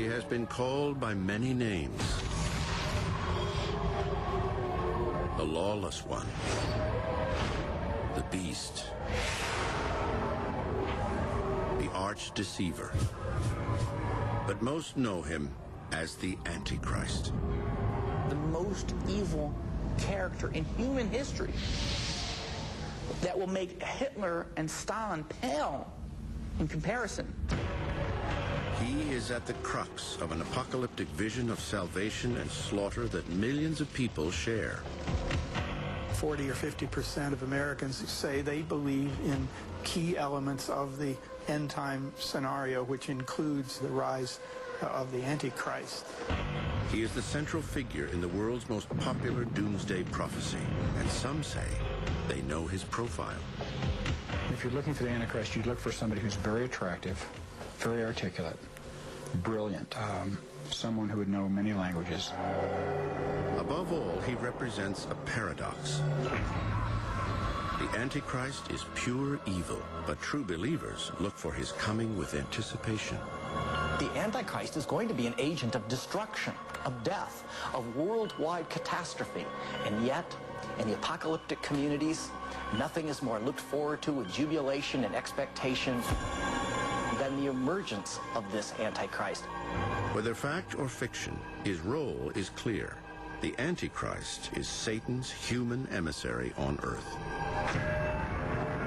He has been called by many names. The Lawless One, the Beast, the Arch Deceiver. But most know him as the Antichrist. The most evil character in human history that will make Hitler and Stalin pale in comparison. He is at the crux of an apocalyptic vision of salvation and slaughter that millions of people share. 40 or 50% of Americans say they believe in key elements of the end-time scenario, which includes the rise of the Antichrist. He is the central figure in the world's most popular doomsday prophecy, and some say they know his profile. If you're looking for the Antichrist, you'd look for somebody who's very attractive, very articulate, brilliant, someone who would know many languages. Above all, he represents a paradox. The Antichrist is pure evil, but true believers look for his coming with anticipation. The Antichrist is going to be an agent of destruction, of death, of worldwide catastrophe. And yet, in the apocalyptic communities, nothing is more looked forward to with jubilation and expectation than the emergence of this Antichrist. Whether fact or fiction, his role is clear. The Antichrist is Satan's human emissary on earth.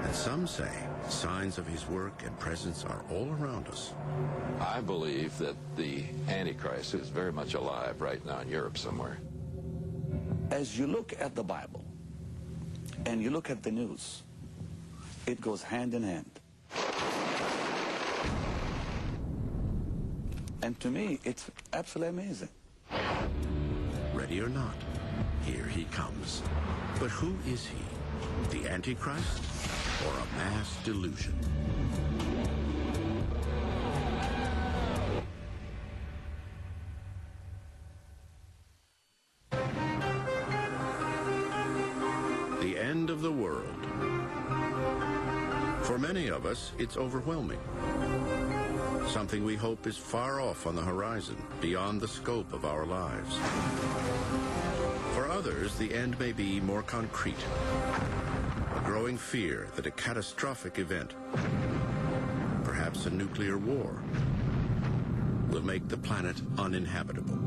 And some say signs of his work and presence are all around us. I believe that the Antichrist is very much alive right now in Europe somewhere. As you look at the Bible and you look at the news, it goes hand in hand. And to me, it's absolutely amazing. Ready or not, here he comes. But who is he? The Antichrist or a mass delusion? The end of the world. For many of us, it's overwhelming. Something we hope is far off on the horizon, beyond the scope of our lives. For others, the end may be more concrete. A growing fear that a catastrophic event, perhaps a nuclear war, will make the planet uninhabitable.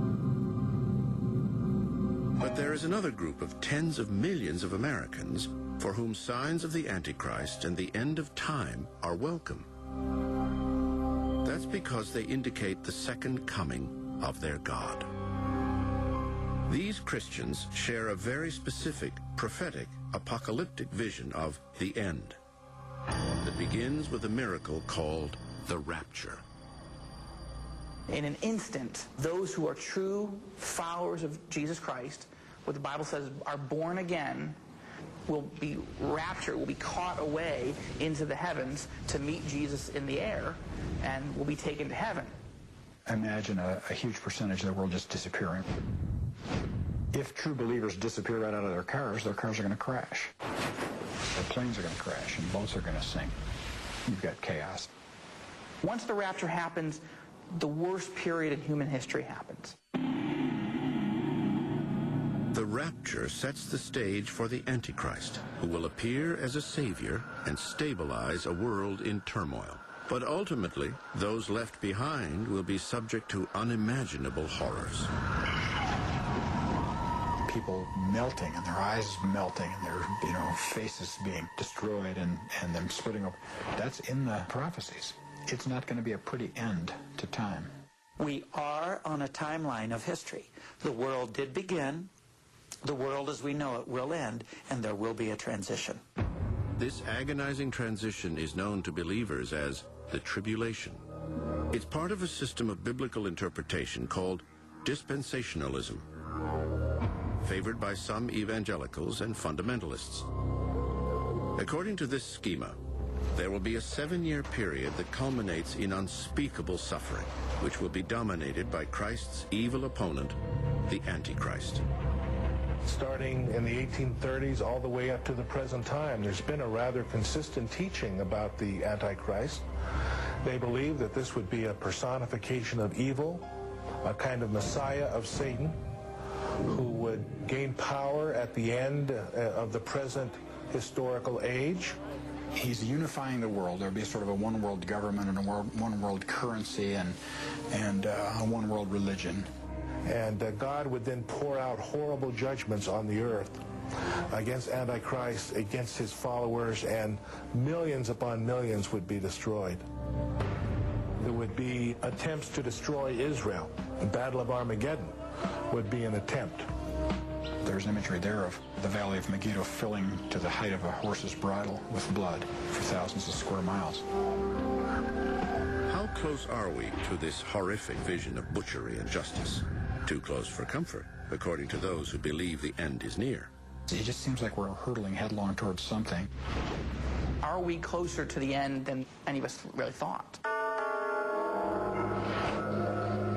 But there is another group of tens of millions of Americans for whom signs of the Antichrist and the end of time are welcome. That's because they indicate the second coming of their God. These Christians share a very specific, prophetic, apocalyptic vision of the end that begins with a miracle called the rapture. In an instant, those who are true followers of Jesus Christ, what the Bible says are born again, will be raptured, will be caught away into the heavens to meet Jesus in the air, and will be taken to heaven. Imagine a huge percentage of the world just disappearing. If true believers disappear right out of their cars are going to crash. Their planes are going to crash, and boats are going to sink. You've got chaos. Once the rapture happens, the worst period in human history happens. The rapture sets the stage for the Antichrist, who will appear as a savior and stabilize a world in turmoil. But ultimately, those left behind will be subject to unimaginable horrors. People melting, and their eyes melting, and their faces being destroyed, and them splitting open. That's in the prophecies. It's not going to be a pretty end to time. We are on a timeline of history. The world did begin. The world as we know it will end, and there will be a transition. This agonizing transition is known to believers as the tribulation. It's part of a system of biblical interpretation called dispensationalism, favored by some evangelicals and fundamentalists. According to this schema, there will be a 7-year period that culminates in unspeakable suffering, which will be dominated by Christ's evil opponent, the Antichrist. Starting in the 1830s all the way up to the present time, there's been a rather consistent teaching about the Antichrist. They believe that this would be a personification of evil, a kind of messiah of Satan who would gain power at the end of the present historical age. He's unifying the world. There'll be sort of a one-world government and a one-world currency and a one-world religion. And God would then pour out horrible judgments on the earth against Antichrist, against his followers, and millions upon millions would be destroyed. There would be attempts to destroy Israel. The Battle of Armageddon would be an attempt. There's imagery there of the Valley of Megiddo filling to the height of a horse's bridle with blood for thousands of square miles. How close are we to this horrific vision of butchery and justice? Too close for comfort, according to those who believe the end is near. It just seems like we're hurtling headlong towards something. Are we closer to the end than any of us really thought?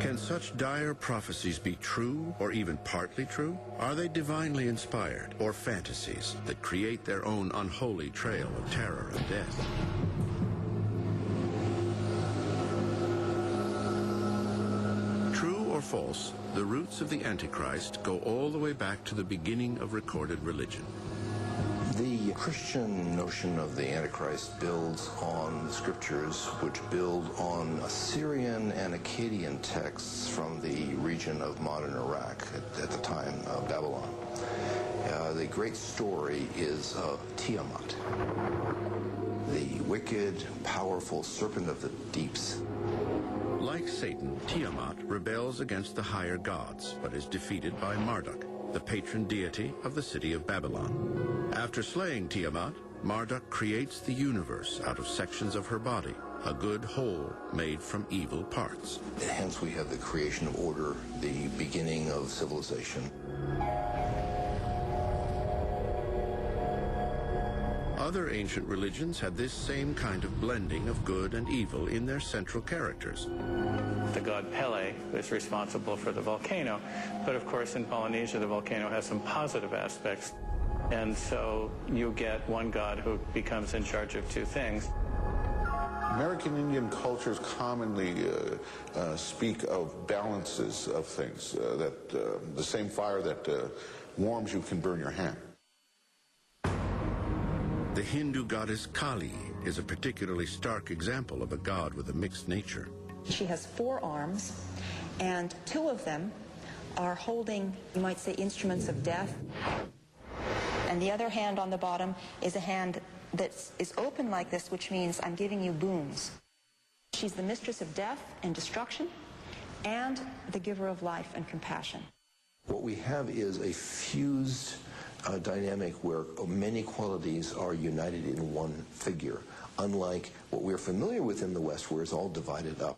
Can such dire prophecies be true or even partly true? Are they divinely inspired or fantasies that create their own unholy trail of terror and death? True or false, the roots of the Antichrist go all the way back to the beginning of recorded religion. The Christian notion of the Antichrist builds on the scriptures, which build on Assyrian and Akkadian texts from the region of modern Iraq at the time of Babylon. The great story is of Tiamat, the wicked, powerful serpent of the deeps. Like Satan, Tiamat rebels against the higher gods, but is defeated by Marduk, the patron deity of the city of Babylon. After slaying Tiamat, Marduk creates the universe out of sections of her body, a good whole made from evil parts. Hence we have the creation of order, the beginning of civilization. Other ancient religions had this same kind of blending of good and evil in their central characters. The god Pele is responsible for the volcano, but of course in Polynesia the volcano has some positive aspects, and so you get one god who becomes in charge of two things. American Indian cultures commonly speak of balances of things, that the same fire that warms you can burn your hand. The Hindu goddess Kali is a particularly stark example of a god with a mixed nature. She has 4 arms, and 2 of them are holding, you might say, instruments of death. And the other hand on the bottom is a hand that is open like this, which means I'm giving you boons. She's the mistress of death and destruction, and the giver of life and compassion. What we have is a fused dynamic where many qualities are united in one figure, unlike what we're familiar with in the West, where it's all divided up.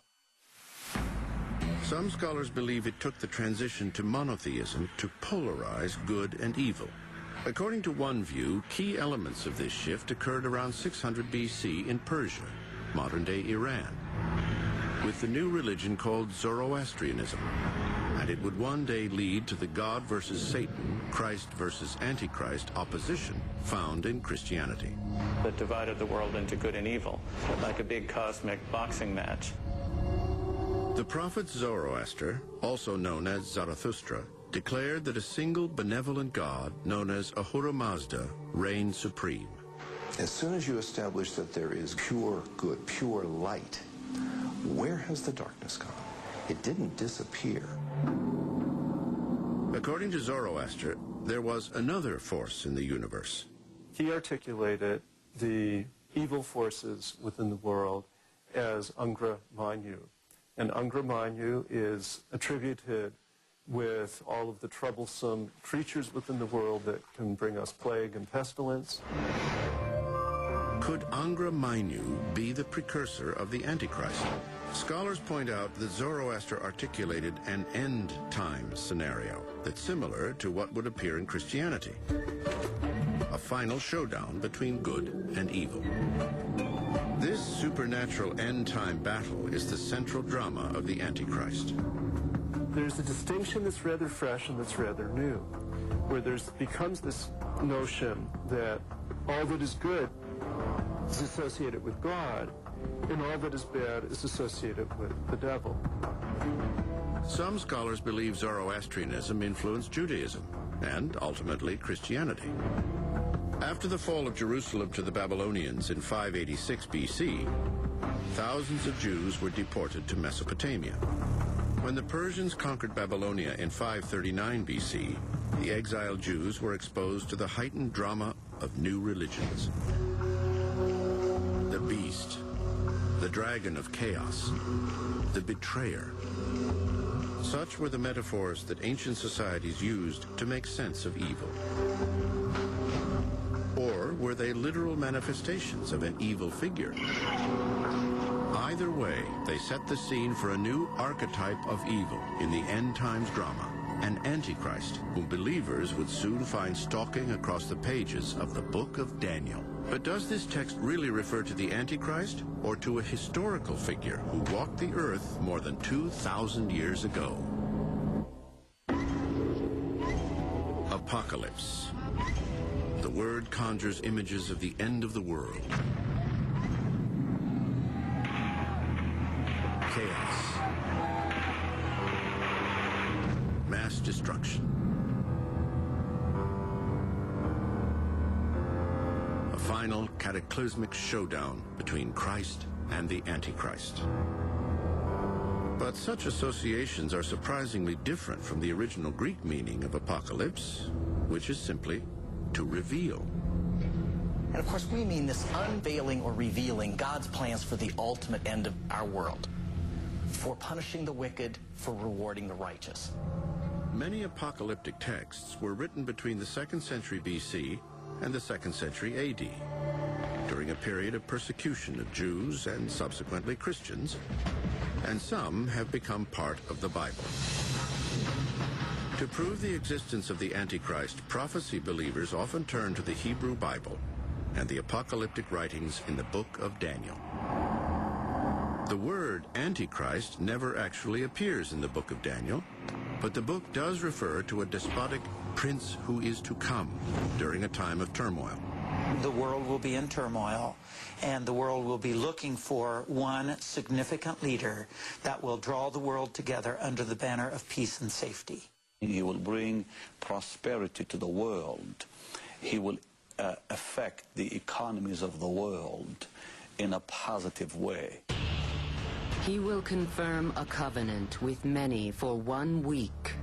Some scholars believe it took the transition to monotheism to polarize good and evil. According to one view, key elements of this shift occurred around 600 BC in Persia, modern-day Iran, with the new religion called Zoroastrianism. And it would one day lead to the God versus Satan, Christ versus Antichrist opposition found in Christianity. That divided the world into good and evil, like a big cosmic boxing match. The prophet Zoroaster, also known as Zarathustra, declared that a single benevolent God, known as Ahura Mazda, reigned supreme. As soon as you establish that there is pure good, pure light, where has the darkness gone? It didn't disappear. According to Zoroaster, there was another force in the universe. He articulated the evil forces within the world as Angra Mainyu. And Angra Mainyu is attributed with all of the troublesome creatures within the world that can bring us plague and pestilence. Could Angra Mainyu be the precursor of the Antichrist? Scholars point out that Zoroaster articulated an end-time scenario that's similar to what would appear in Christianity. A final showdown between good and evil. This supernatural end-time battle is the central drama of the Antichrist. There's a distinction that's rather fresh and that's rather new, where becomes this notion that all that is good is associated with God, and all that is bad is associated with the devil. Some scholars believe Zoroastrianism influenced Judaism and ultimately Christianity. After the fall of Jerusalem to the Babylonians in 586 BC, thousands of Jews were deported to Mesopotamia. When the Persians conquered Babylonia in 539 BC, the exiled Jews were exposed to the heightened drama of new religions. The beast, the dragon of chaos, the betrayer. Such were the metaphors that ancient societies used to make sense of evil. Or were they literal manifestations of an evil figure? Either way, they set the scene for a new archetype of evil in the end times drama, an Antichrist whom believers would soon find stalking across the pages of the Book of Daniel. But does this text really refer to the Antichrist or to a historical figure who walked the earth more than 2,000 years ago? Apocalypse. The word conjures images of the end of the world. Chaos. Mass destruction. A final cataclysmic showdown between Christ and the Antichrist. But such associations are surprisingly different from the original Greek meaning of apocalypse, which is simply to reveal. And of course, we mean this unveiling or revealing God's plans for the ultimate end of our world, for punishing the wicked, for rewarding the righteous. Many apocalyptic texts were written between the 2nd century BC and the 2nd century AD, during a period of persecution of Jews and subsequently Christians, and some have become part of the Bible. To prove the existence of the Antichrist, prophecy believers often turn to the Hebrew Bible and the apocalyptic writings in the Book of Daniel. The word Antichrist never actually appears in the Book of Daniel, but the book does refer to a despotic prince who is to come during a time of turmoil. The world will be in turmoil, and the world will be looking for one significant leader that will draw the world together under the banner of peace and safety. He will bring prosperity to the world. He will affect the economies of the world in a positive way. He will confirm a covenant with many for 1 week.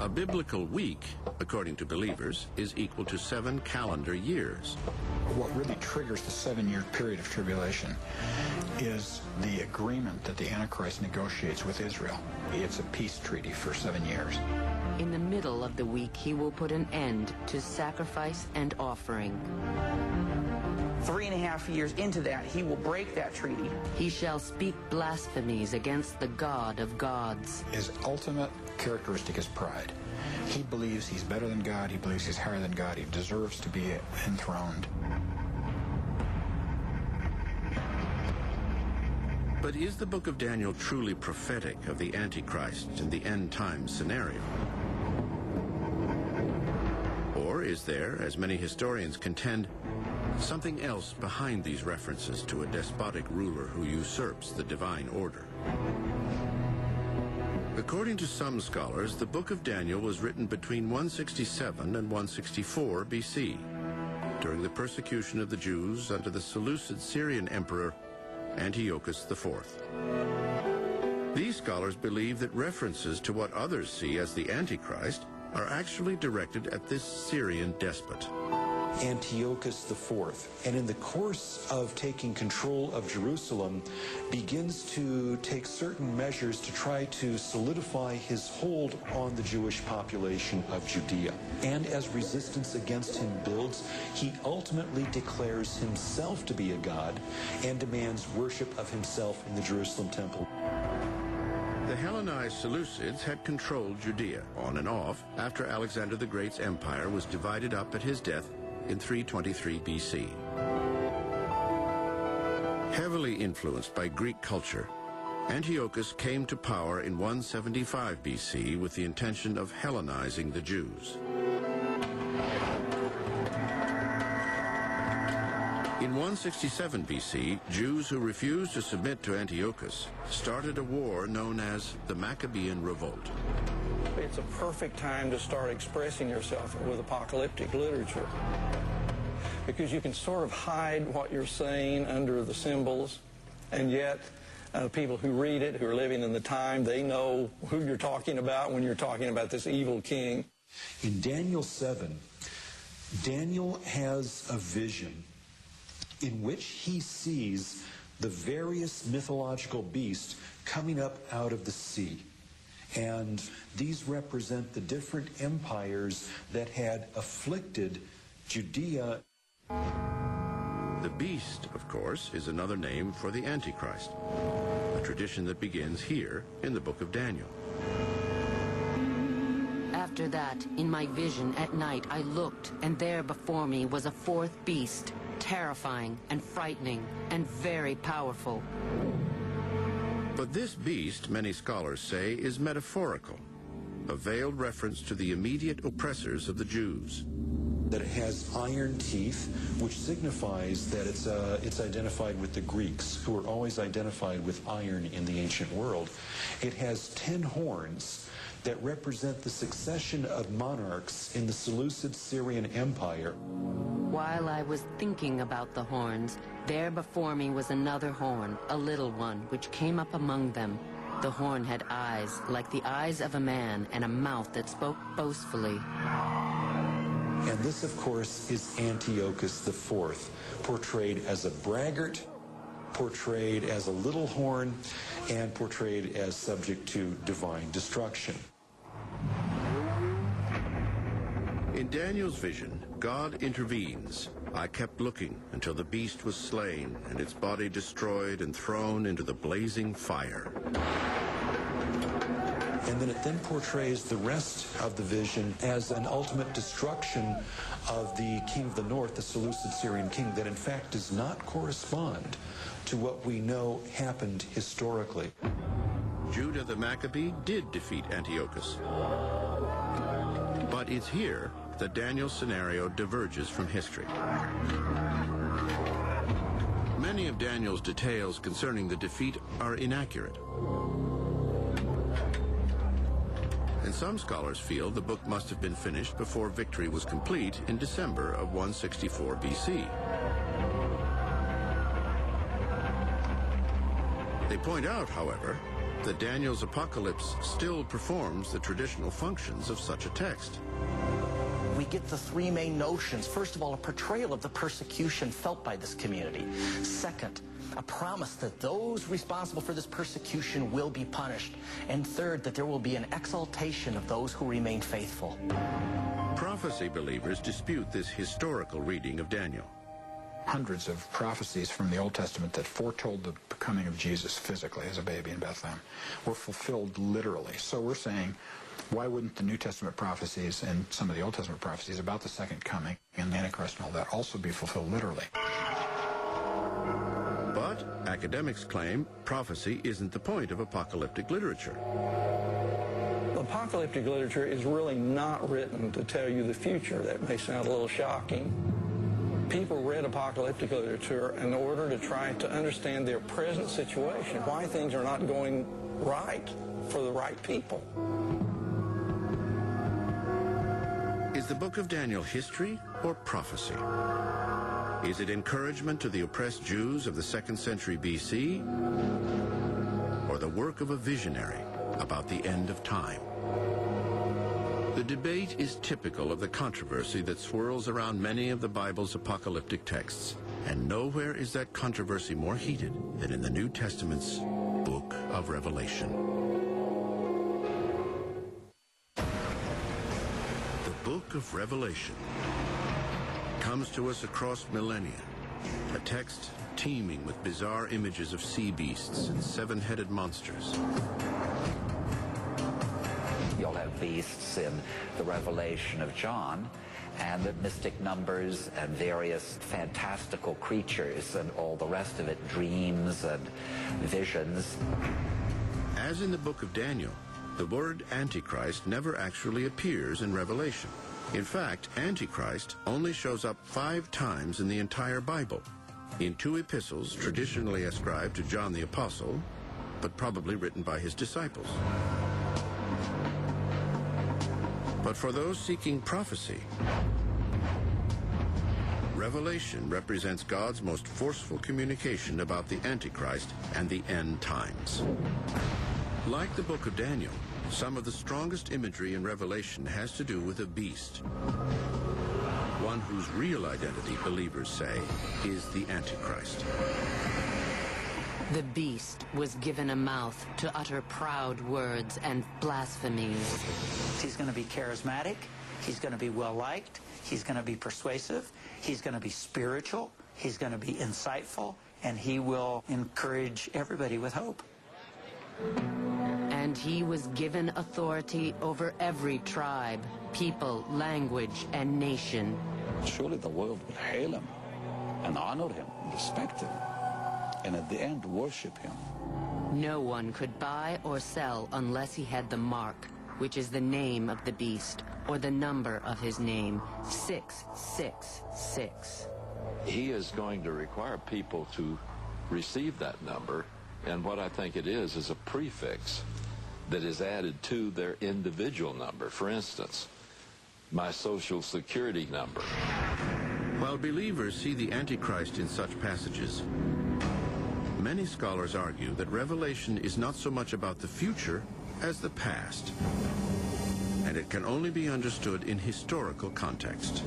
A biblical week, according to believers, is equal to 7 calendar years. What really triggers the 7-year period of tribulation is the agreement that the Antichrist negotiates with Israel. It's a peace treaty for 7 years. In the middle of the week, he will put an end to sacrifice and offering. 3.5 years into that, he will break that treaty. He shall speak blasphemies against the God of gods. His ultimate characteristic is pride. He believes he's better than God. He believes he's higher than God. He deserves to be enthroned. But is the Book of Daniel truly prophetic of the Antichrist and the end time scenario? Or is there, as many historians contend, something else behind these references to a despotic ruler who usurps the divine order? According to some scholars, the Book of Daniel was written between 167 and 164 BC, during the persecution of the Jews under the Seleucid Syrian emperor Antiochus IV. These scholars believe that references to what others see as the Antichrist are actually directed at this Syrian despot. Antiochus IV, and in the course of taking control of Jerusalem, begins to take certain measures to try to solidify his hold on the Jewish population of Judea. And as resistance against him builds, he ultimately declares himself to be a god and demands worship of himself in the Jerusalem temple. The Hellenized Seleucids had controlled Judea on and off after Alexander the Great's empire was divided up at his death in 323 BC. Heavily influenced by Greek culture, Antiochus came to power in 175 BC with the intention of Hellenizing the Jews. In 167 BC, Jews who refused to submit to Antiochus started a war known as the Maccabean Revolt. It's a perfect time to start expressing yourself with apocalyptic literature, because you can sort of hide what you're saying under the symbols, and yet people who read it, who are living in the time, they know who you're talking about when you're talking about this evil king. In Daniel 7, Daniel has a vision in which he sees the various mythological beasts coming up out of the sea. And these represent the different empires that had afflicted Judea. The beast, of course, is another name for the Antichrist, a tradition that begins here in the book of Daniel. After that, in my vision at night, I looked, and there before me was a fourth beast, terrifying and frightening and very powerful. But this beast, many scholars say, is metaphorical, a veiled reference to the immediate oppressors of the Jews. That it has iron teeth, which signifies that it's identified with the Greeks, who were always identified with iron in the ancient world. It has 10 horns that represent the succession of monarchs in the Seleucid Syrian Empire. While I was thinking about the horns, there before me was another horn, a little one, which came up among them. The horn had eyes like the eyes of a man, and a mouth that spoke boastfully. And this, of course, is Antiochus IV, portrayed as a braggart, portrayed as a little horn, and portrayed as subject to divine destruction. In Daniel's vision, God intervenes. I kept looking until the beast was slain and its body destroyed and thrown into the blazing fire. And then it then portrays the rest of the vision as an ultimate destruction of the king of the north, the Seleucid Syrian king, that in fact does not correspond to what we know happened historically. Judah the Maccabee did defeat Antiochus. But it's here that Daniel's scenario diverges from history. Many of Daniel's details concerning the defeat are inaccurate. And some scholars feel the book must have been finished before victory was complete in December of 164 BC. They point out, however, that Daniel's apocalypse still performs the traditional functions of such a text. We get the three main notions. First of all, a portrayal of the persecution felt by this community. Second, a promise that those responsible for this persecution will be punished. And third, that there will be an exaltation of those who remain faithful. Prophecy believers dispute this historical reading of Daniel. Hundreds of prophecies from the Old Testament that foretold the coming of Jesus physically as a baby in Bethlehem were fulfilled literally. So we're saying, why wouldn't the New Testament prophecies and some of the Old Testament prophecies about the second coming and the Antichrist and all that also be fulfilled literally? But academics claim prophecy isn't the point of apocalyptic literature. Apocalyptic literature is really not written to tell you the future. That may sound a little shocking. People read apocalyptic literature in order to try to understand their present situation, why things are not going right for the right people. Is the book of Daniel history or prophecy? Is it encouragement to the oppressed Jews of the 2nd century BC? Or the work of a visionary about the end of time? The debate is typical of the controversy that swirls around many of the Bible's apocalyptic texts, and nowhere is that controversy more heated than in the New Testament's book of Revelation. The book of Revelation comes to us across millennia, a text teeming with bizarre images of sea beasts and seven-headed monsters. You'll have beasts in the Revelation of John, and the mystic numbers and various fantastical creatures and all the rest of it, dreams and visions. As in the book of Daniel, the word Antichrist never actually appears in Revelation. In fact, Antichrist only shows up 5 times in the entire Bible. in 2 epistles traditionally ascribed to John the Apostle, but probably written by his disciples. But for those seeking prophecy, Revelation represents God's most forceful communication about the Antichrist and the end times. Like the book of Daniel, some of the strongest imagery in Revelation has to do with a beast, one whose real identity, believers say, is the Antichrist. The beast was given a mouth to utter proud words and blasphemies. He's going to be charismatic. He's going to be well-liked. He's going to be persuasive. He's going to be spiritual. He's going to be insightful. And he will encourage everybody with hope. And he was given authority over every tribe, people, language, and nation. Surely the world will hail him and honor him, respect him, and at the end worship him. No one could buy or sell unless he had the mark, which is the name of the beast, or the number of his name, 666. He is going to require people to receive that number, and what I think it is a prefix that is added to their individual number. For instance, my Social Security number. While believers see the Antichrist in such passages, many scholars argue that Revelation is not so much about the future as the past, and it can only be understood in historical context.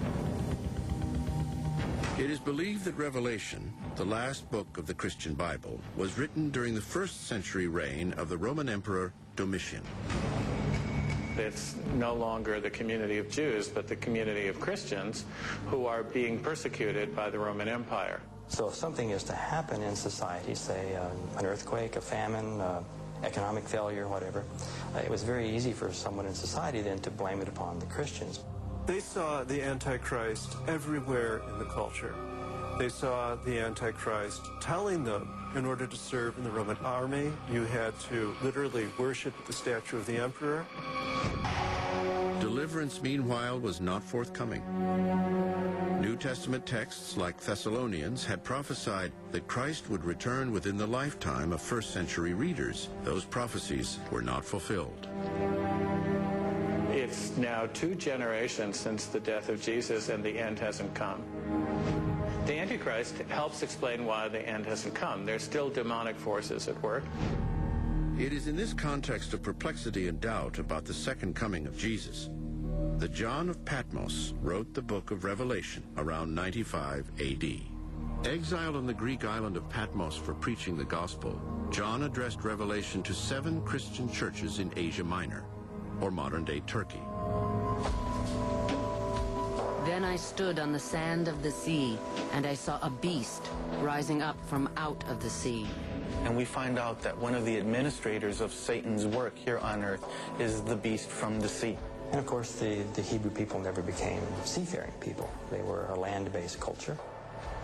It is believed that Revelation, the last book of the Christian Bible, was written during the 1st century reign of the Roman Emperor Domitian. It's no longer the community of Jews, but the community of Christians who are being persecuted by the Roman Empire. So if something is to happen in society, say an earthquake, a famine, economic failure, whatever, it was very easy for someone in society then to blame it upon the Christians. They saw the Antichrist everywhere in the culture. They saw the Antichrist telling them, in order to serve in the Roman army, you had to literally worship the statue of the emperor. Deliverance, meanwhile, was not forthcoming. New Testament texts like Thessalonians had prophesied that Christ would return within the lifetime of 1st century readers. Those prophecies were not fulfilled. It's now 2 generations since the death of Jesus, and the end hasn't come. The Antichrist helps explain why the end hasn't come. There's still demonic forces at work. It is in this context of perplexity and doubt about the second coming of Jesus that John of Patmos wrote the book of Revelation around 95 A.D. Exiled on the Greek island of Patmos for preaching the gospel, John addressed Revelation to 7 Christian churches in Asia Minor, or modern-day Turkey. Then I stood on the sand of the sea, and I saw a beast rising up from out of the sea. And we find out that one of the administrators of Satan's work here on earth is the beast from the sea. And of course, the Hebrew people never became seafaring people. They were a land-based culture.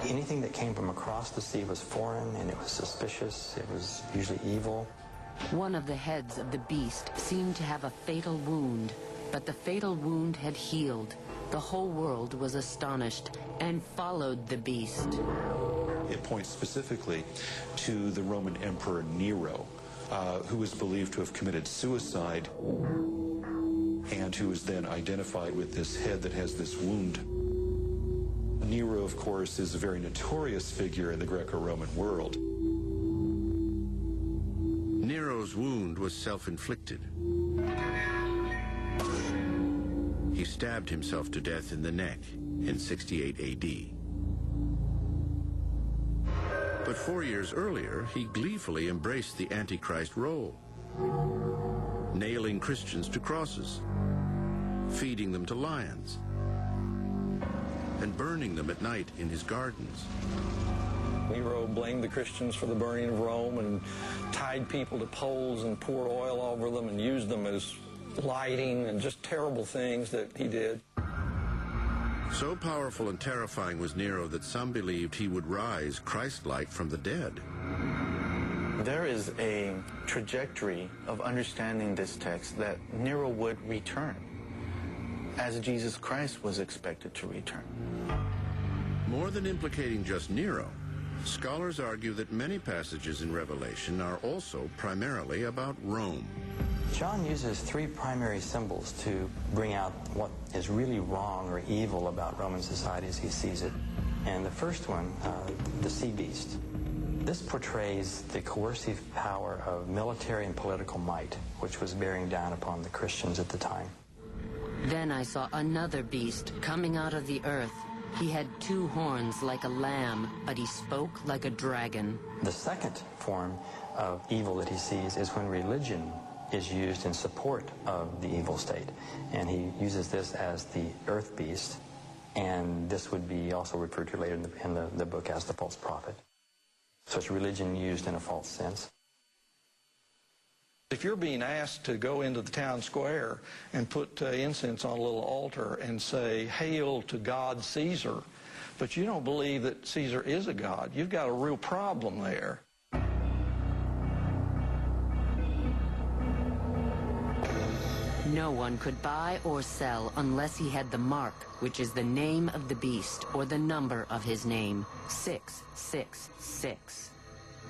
Anything that came from across the sea was foreign, and it was suspicious. It was usually evil. One of the heads of the beast seemed to have a fatal wound, but the fatal wound had healed. The whole world was astonished and followed the beast. It points specifically to the Roman Emperor Nero, who is believed to have committed suicide and who is then identified with this head that has this wound. Nero, of course, is a very notorious figure in the Greco-Roman world. Nero's wound was self-inflicted. He stabbed himself to death in the neck in 68 A.D. But 4 years earlier, he gleefully embraced the Antichrist role, nailing Christians to crosses, feeding them to lions, and burning them at night in his gardens. Nero blamed the Christians for the burning of Rome and tied people to poles and poured oil over them and used them as lighting, and just terrible things that he did. So powerful and terrifying was Nero that some believed he would rise Christ-like from the dead. There is a trajectory of understanding this text that Nero would return, as Jesus Christ was expected to return. More than implicating just Nero, Scholars argue that many passages in Revelation are also primarily about Rome. John uses three primary symbols to bring out what is really wrong or evil about Roman society as he sees it. And the first one, the sea beast. This portrays the coercive power of military and political might, which was bearing down upon the Christians at the time. Then I saw another beast coming out of the earth. He had two horns like a lamb, but he spoke like a dragon. The second form of evil that he sees is when religion is used in support of the evil state. And he uses this as the earth beast, and this would be also referred to later in the book as the false prophet. So it's religion used in a false sense. If you're being asked to go into the town square and put incense on a little altar and say, "Hail to God Caesar," but you don't believe that Caesar is a god, you've got a real problem there. No one could buy or sell unless he had the mark, which is the name of the beast, or the number of his name, 666.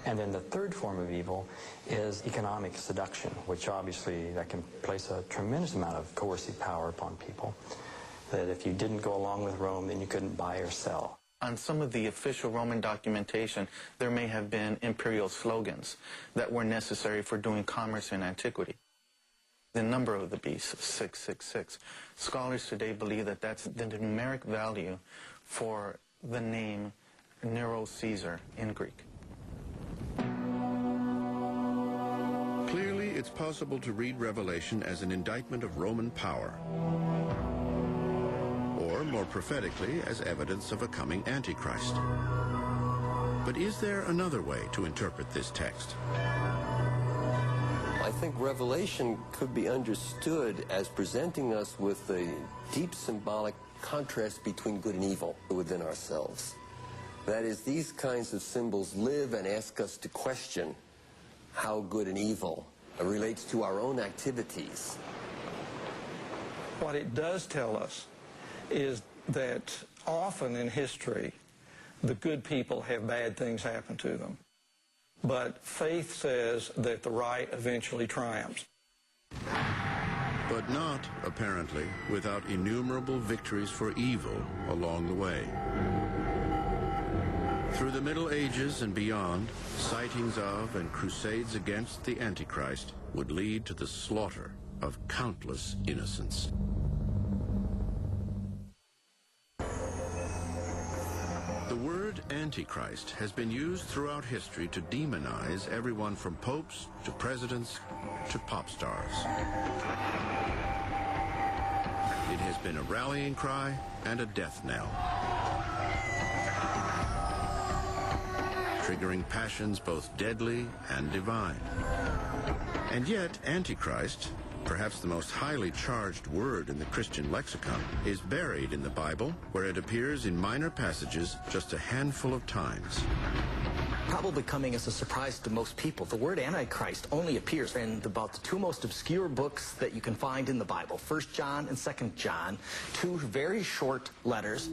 And then the third form of evil is economic seduction, which obviously that can place a tremendous amount of coercive power upon people. That if you didn't go along with Rome, then you couldn't buy or sell. On some of the official Roman documentation, there may have been imperial slogans that were necessary for doing commerce in antiquity. The number of the beast, 666. Scholars today believe that that's the numeric value for the name Nero Caesar in Greek. Clearly, it's possible to read Revelation as an indictment of Roman power, or more prophetically, as evidence of a coming Antichrist. But is there another way to interpret this text? I think Revelation could be understood as presenting us with a deep symbolic contrast between good and evil within ourselves. That is, these kinds of symbols live and ask us to question how good and evil relates to our own activities. What it does tell us is that often in history, the good people have bad things happen to them. But faith says that the right eventually triumphs. But not, apparently, without innumerable victories for evil along the way. Through the Middle Ages and beyond, sightings of and crusades against the Antichrist would lead to the slaughter of countless innocents. The word Antichrist has been used throughout history to demonize everyone from popes to presidents to pop stars. It has been a rallying cry and a death knell, triggering passions both deadly and divine. And yet, Antichrist, perhaps the most highly charged word in the Christian lexicon, is buried in the Bible, where it appears in minor passages just a handful of times. Probably coming as a surprise to most people, the word Antichrist only appears in about the two most obscure books that you can find in the Bible, 1 John and 2 John, two very short letters.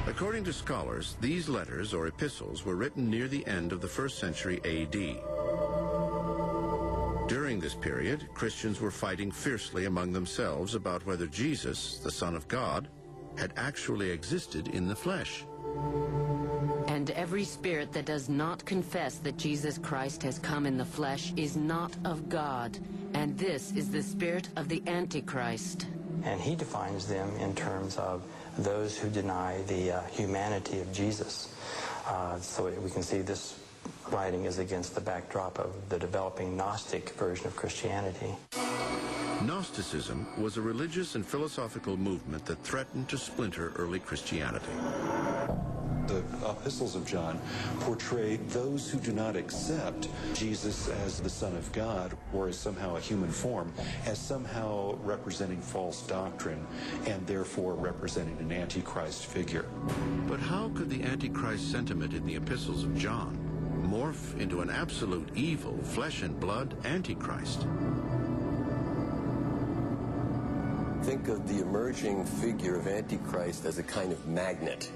According to scholars, these letters or epistles were written near the end of the 1st century A.D. During this period, Christians were fighting fiercely among themselves about whether Jesus, the Son of God, had actually existed in the flesh. And every spirit that does not confess that Jesus Christ has come in the flesh is not of God, and this is the spirit of the Antichrist. And he defines them in terms of those who deny the humanity of Jesus. So we can see this writing is against the backdrop of the developing Gnostic version of Christianity. Gnosticism was a religious and philosophical movement that threatened to splinter early Christianity. The epistles of John portray those who do not accept Jesus as the Son of God or as somehow a human form, as somehow representing false doctrine and therefore representing an Antichrist figure. But how could the Antichrist sentiment in the epistles of John morph into an absolute evil, flesh and blood Antichrist? Think of the emerging figure of Antichrist as a kind of magnet,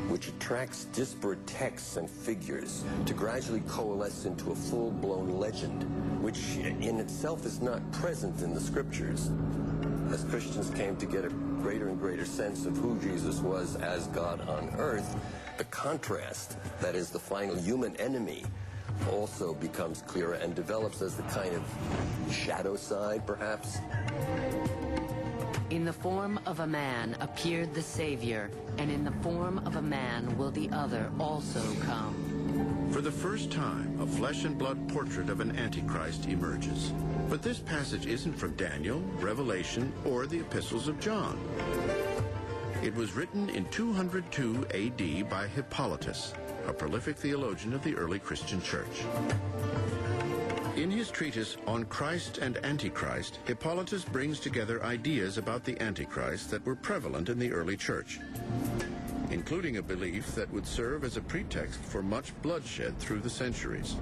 which attracts disparate texts and figures to gradually coalesce into a full-blown legend, which in itself is not present in the scriptures. As Christians came to get a greater and greater sense of who Jesus was as God on earth, the contrast, that is the final human enemy, also becomes clearer and develops as the kind of shadow side, perhaps. In the form of a man appeared the Savior, and in the form of a man will the other also come. For the first time, a flesh-and-blood portrait of an Antichrist emerges. But this passage isn't from Daniel, Revelation, or the epistles of John. It was written in 202 AD by Hippolytus, a prolific theologian of the early Christian church. In his treatise On Christ and Antichrist, Hippolytus brings together ideas about the Antichrist that were prevalent in the early church, including a belief that would serve as a pretext for much bloodshed through the centuries.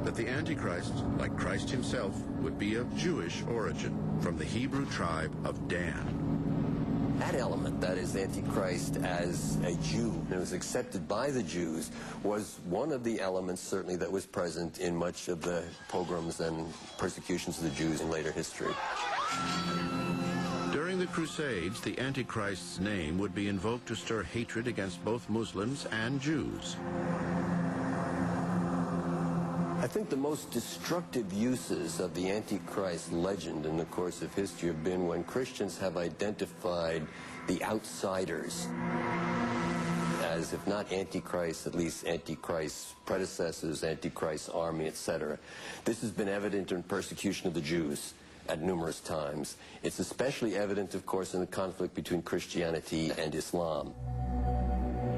That the Antichrist, like Christ himself, would be of Jewish origin, from the Hebrew tribe of Dan. That element, that is Antichrist as a Jew, and was accepted by the Jews, was one of the elements certainly that was present in much of the pogroms and persecutions of the Jews in later history. During the Crusades, the Antichrist's name would be invoked to stir hatred against both Muslims and Jews. I think the most destructive uses of the Antichrist legend in the course of history have been when Christians have identified the outsiders as, if not Antichrist, at least Antichrist's predecessors, Antichrist's army, etc. This has been evident in persecution of the Jews at numerous times. It's especially evident, of course, in the conflict between Christianity and Islam.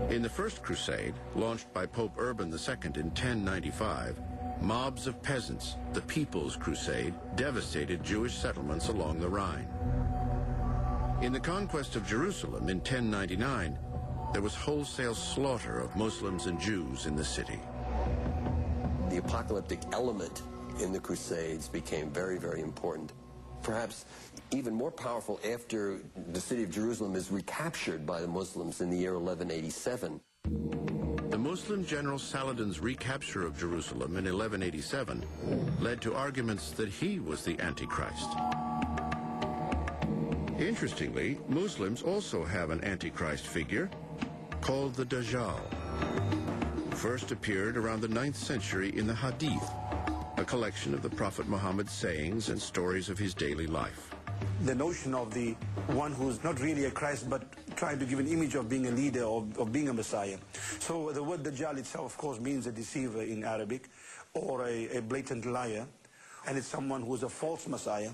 In the First Crusade, launched by Pope Urban II in 1095, mobs of peasants, the People's Crusade, devastated Jewish settlements along the Rhine. In the conquest of Jerusalem in 1099, there was wholesale slaughter of Muslims and Jews in the city. The apocalyptic element in the Crusades became very, very important. Perhaps even more powerful after the city of Jerusalem is recaptured by the Muslims in the year 1187. The Muslim general Saladin's recapture of Jerusalem in 1187 led to arguments that he was the Antichrist. Interestingly, Muslims also have an Antichrist figure called the Dajjal, who first appeared around the 9th century in the Hadith, a collection of the Prophet Muhammad's sayings and stories of his daily life. The notion of the one who's not really a Christ but trying to give an image of being a leader, of being a Messiah. So the word Dajjal itself, of course, means a deceiver in Arabic, or a blatant liar, and it's someone who is a false Messiah.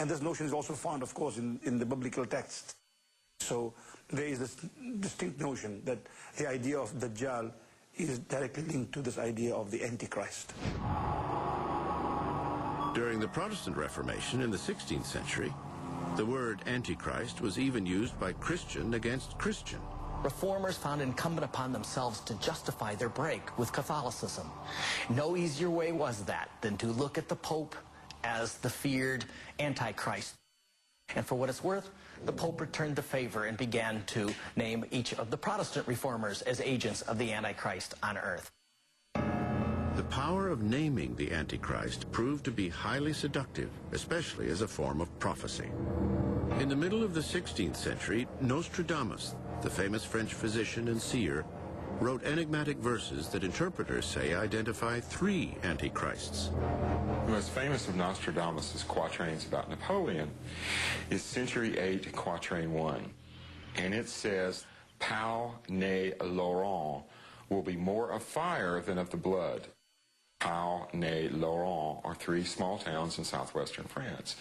And this notion is also found, of course, in the biblical text. So there is this distinct notion that the idea of Dajjal is directly linked to this idea of the Antichrist. During the Protestant Reformation in the 16th century, the word Antichrist was even used by Christian against Christian. Reformers found incumbent upon themselves to justify their break with Catholicism. No easier way was that than to look at the Pope as the feared Antichrist. And for what it's worth, the Pope returned the favor and began to name each of the Protestant reformers as agents of the Antichrist on earth. The power of naming the Antichrist proved to be highly seductive, especially as a form of prophecy. In the middle of the 16th century, Nostradamus, the famous French physician and seer, wrote enigmatic verses that interpreters say identify 3 Antichrists. The most famous of Nostradamus' quatrains about Napoleon is Century 8, Quatrain 1. And it says, Pau ne Laurent will be more of fire than of the blood. Pau ne Laurent are 3 small towns in southwestern France.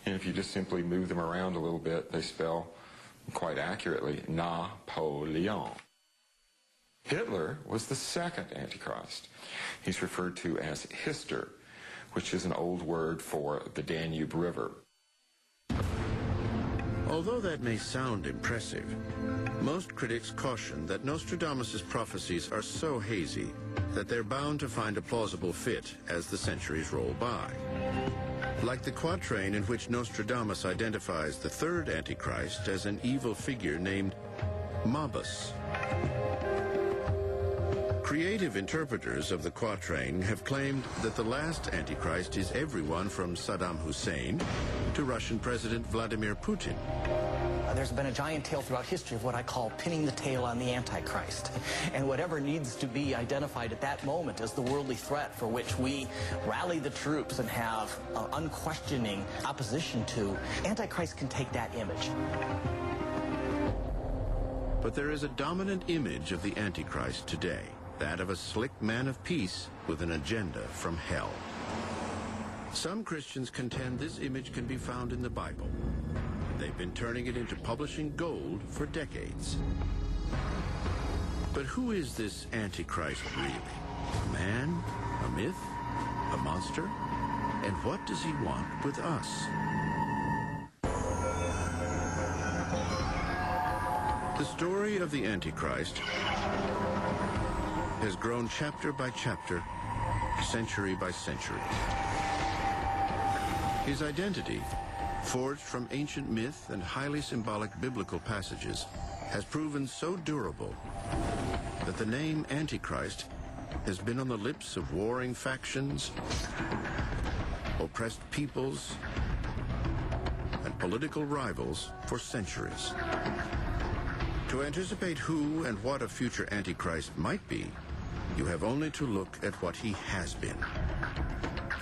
And if you just simply move them around a little bit, they spell quite accurately Napoleon. Hitler was the second Antichrist. He's referred to as Hister, which is an old word for the Danube River. Although that may sound impressive, most critics caution that Nostradamus' prophecies are so hazy that they're bound to find a plausible fit as the centuries roll by. Like the quatrain in which Nostradamus identifies the 3rd Antichrist as an evil figure named Mabus. Creative interpreters of the quatrain have claimed that the last Antichrist is everyone from Saddam Hussein to Russian President Vladimir Putin. There's been a giant tale throughout history of what I call pinning the tail on the Antichrist. And whatever needs to be identified at that moment as the worldly threat for which we rally the troops and have unquestioning opposition to, Antichrist can take that image. But there is a dominant image of the Antichrist today, that of a slick man of peace with an agenda from hell. Some Christians contend this image can be found in the Bible. They've been turning it into publishing gold for decades. But who is this Antichrist really? A man? A myth? A monster? And what does he want with us? The story of the Antichrist has grown chapter by chapter, century by century. His identity, forged from ancient myth and highly symbolic biblical passages, has proven so durable that the name Antichrist has been on the lips of warring factions, oppressed peoples, and political rivals for centuries. To anticipate who and what a future Antichrist might be, you have only to look at what he has been.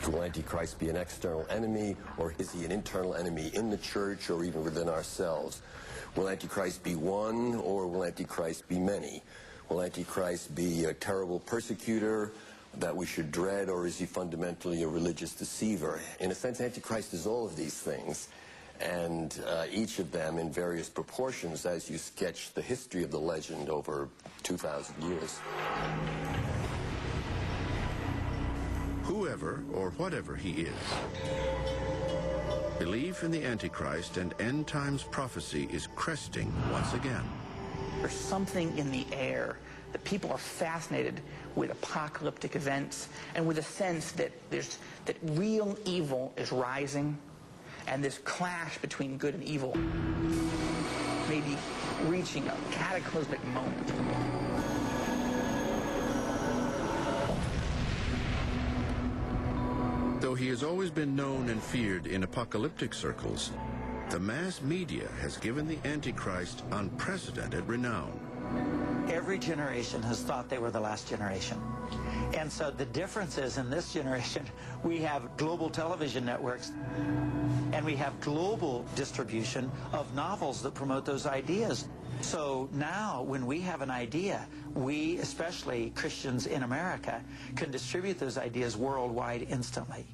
Will Antichrist be an external enemy, or is he an internal enemy in the church or even within ourselves? Will Antichrist be one, or will Antichrist be many? Will Antichrist be a terrible persecutor that we should dread, or is he fundamentally a religious deceiver? In a sense, Antichrist is all of these things, and each of them in various proportions as you sketch the history of the legend over 2,000 years. Whoever or whatever he is, belief in the Antichrist and end times prophecy is cresting once again. There's something in the air that people are fascinated with apocalyptic events and with a sense that that real evil is rising, and this clash between good and evil may be reaching a cataclysmic moment. Though he has always been known and feared in apocalyptic circles, the mass media has given the Antichrist unprecedented renown. Every generation has thought they were the last generation. And so the difference is, in this generation, we have global television networks, and we have global distribution of novels that promote those ideas. So now, when we have an idea, we, especially Christians in America, can distribute those ideas worldwide instantly.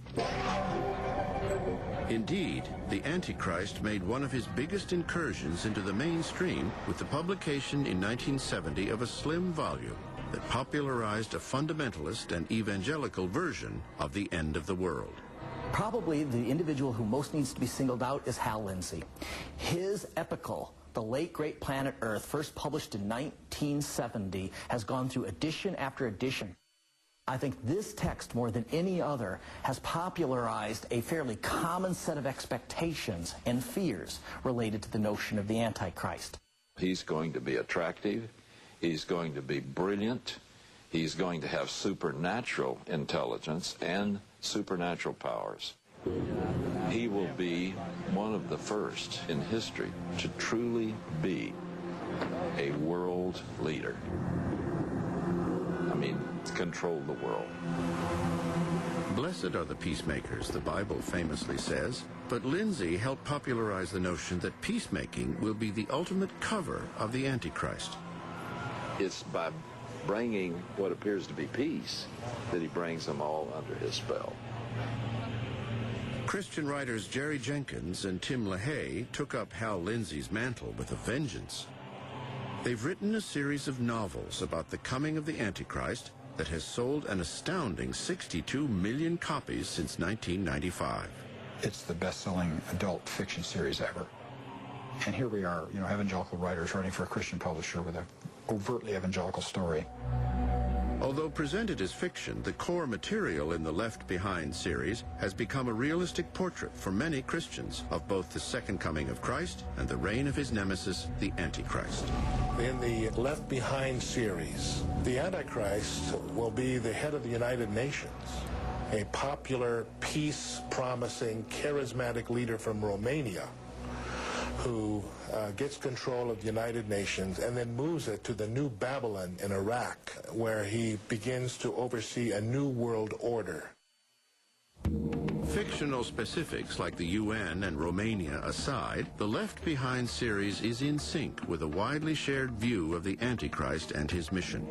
Indeed, the Antichrist made one of his biggest incursions into the mainstream with the publication in 1970 of a slim volume that popularized a fundamentalist and evangelical version of the end of the world. Probably the individual who most needs to be singled out is Hal Lindsey. His epical, The Late Great Planet Earth, first published in 1970, has gone through edition after edition. I think this text, more than any other, has popularized a fairly common set of expectations and fears related to the notion of the Antichrist. He's going to be attractive. He's going to be brilliant. He's going to have supernatural intelligence and supernatural powers. He will be one of the first in history to truly be a world leader. I mean, control the world. Blessed are the peacemakers, the Bible famously says, but Lindsey helped popularize the notion that peacemaking will be the ultimate cover of the Antichrist. It's by bringing what appears to be peace that he brings them all under his spell. Christian writers Jerry Jenkins and Tim LaHaye took up Hal Lindsey's mantle with a vengeance. They've written a series of novels about the coming of the Antichrist that has sold an astounding 62 million copies since 1995. It's the best-selling adult fiction series ever. And here we are, evangelical writers writing for a Christian publisher with an overtly evangelical story. Although presented as fiction, the core material in the Left Behind series has become a realistic portrait for many Christians of both the second coming of Christ and the reign of his nemesis, the Antichrist. In the Left Behind series, the Antichrist will be the head of the United Nations, a popular, peace-promising, charismatic leader from Romania who gets control of the United Nations and then moves it to the New Babylon in Iraq, where he begins to oversee a new world order. Fictional specifics like the UN and Romania aside, the Left Behind series is in sync with a widely shared view of the Antichrist and his mission.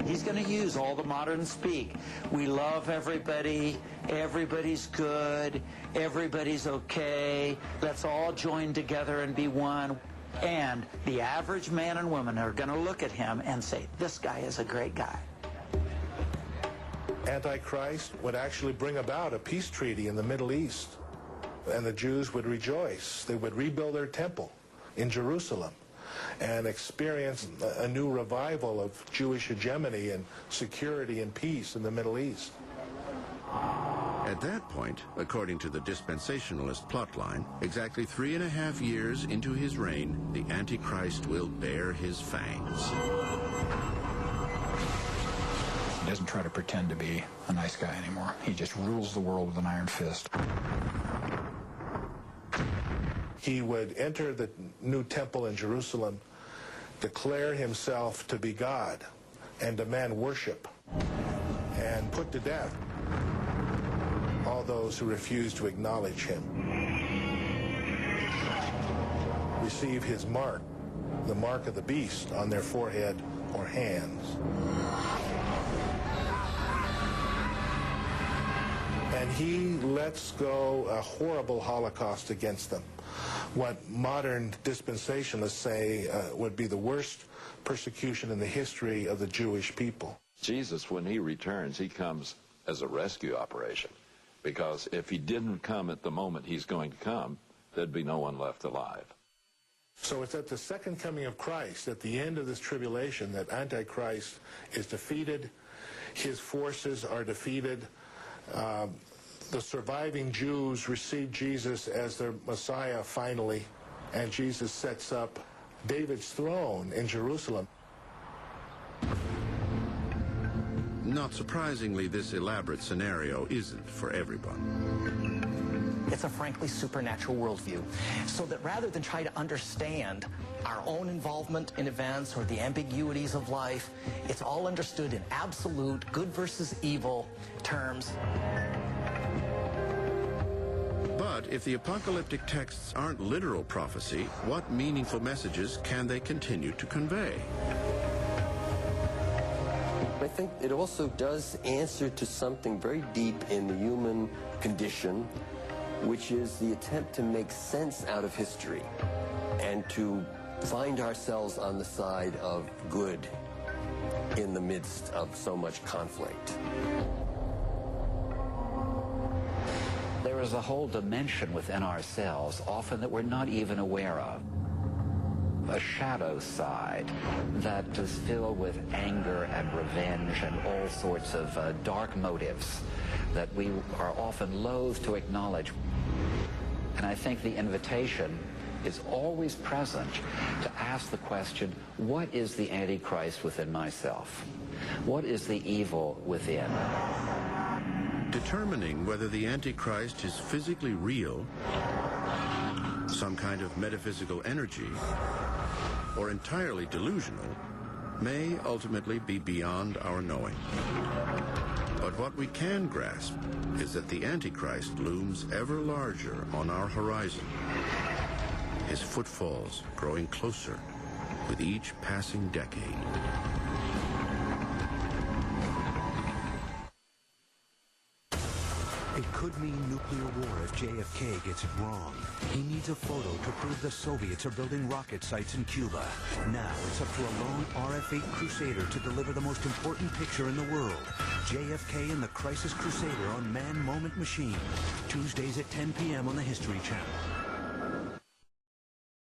He's going to use all the modern speak. We love everybody, everybody's good, everybody's okay, let's all join together and be one. And the average man and woman are going to look at him and say, this guy is a great guy. Antichrist would actually bring about a peace treaty in the Middle East, and the Jews would rejoice. They would rebuild their temple in Jerusalem and experience a new revival of Jewish hegemony and security and peace in the Middle East. At that point, according to the dispensationalist plotline, exactly 3.5 years into his reign, the Antichrist will bare his fangs. He doesn't try to pretend to be a nice guy anymore. He just rules the world with an iron fist. He would enter the new temple in Jerusalem, declare himself to be God, and demand worship, and put to death all those who refuse to acknowledge him. Receive his mark, the mark of the beast, on their forehead or hands. And he lets go a horrible Holocaust against them. What modern dispensationalists say would be the worst persecution in the history of the Jewish people. Jesus, when he returns, he comes as a rescue operation. Because if he didn't come at the moment he's going to come, there'd be no one left alive. So it's at the second coming of Christ, at the end of this tribulation, that Antichrist is defeated, his forces are defeated, the surviving Jews receive Jesus as their Messiah finally, and Jesus sets up David's throne in Jerusalem. Not surprisingly, this elaborate scenario isn't for everyone. It's a frankly supernatural worldview, so that rather than try to understand our own involvement in events or the ambiguities of life, it's all understood in absolute good versus evil terms. But if the apocalyptic texts aren't literal prophecy, what meaningful messages can they continue to convey? I think it also does answer to something very deep in the human condition, which is the attempt to make sense out of history and to find ourselves on the side of good in the midst of so much conflict. There is a whole dimension within ourselves, often that we're not even aware of. A shadow side that is filled with anger and revenge and all sorts of dark motives that we are often loath to acknowledge. And I think the invitation is always present to ask the question, what is the Antichrist within myself? What is the evil within? Determining whether the Antichrist is physically real, some kind of metaphysical energy, or entirely delusional, may ultimately be beyond our knowing. But what we can grasp is that the Antichrist looms ever larger on our horizon, his footfalls growing closer with each passing decade. It could mean nuclear war if JFK gets it wrong. He needs a photo to prove the Soviets are building rocket sites in Cuba. Now it's up to a lone RF-8 Crusader to deliver the most important picture in the world. JFK and the Crisis Crusader on Man Moment Machine. Tuesdays at 10 p.m. on the History Channel.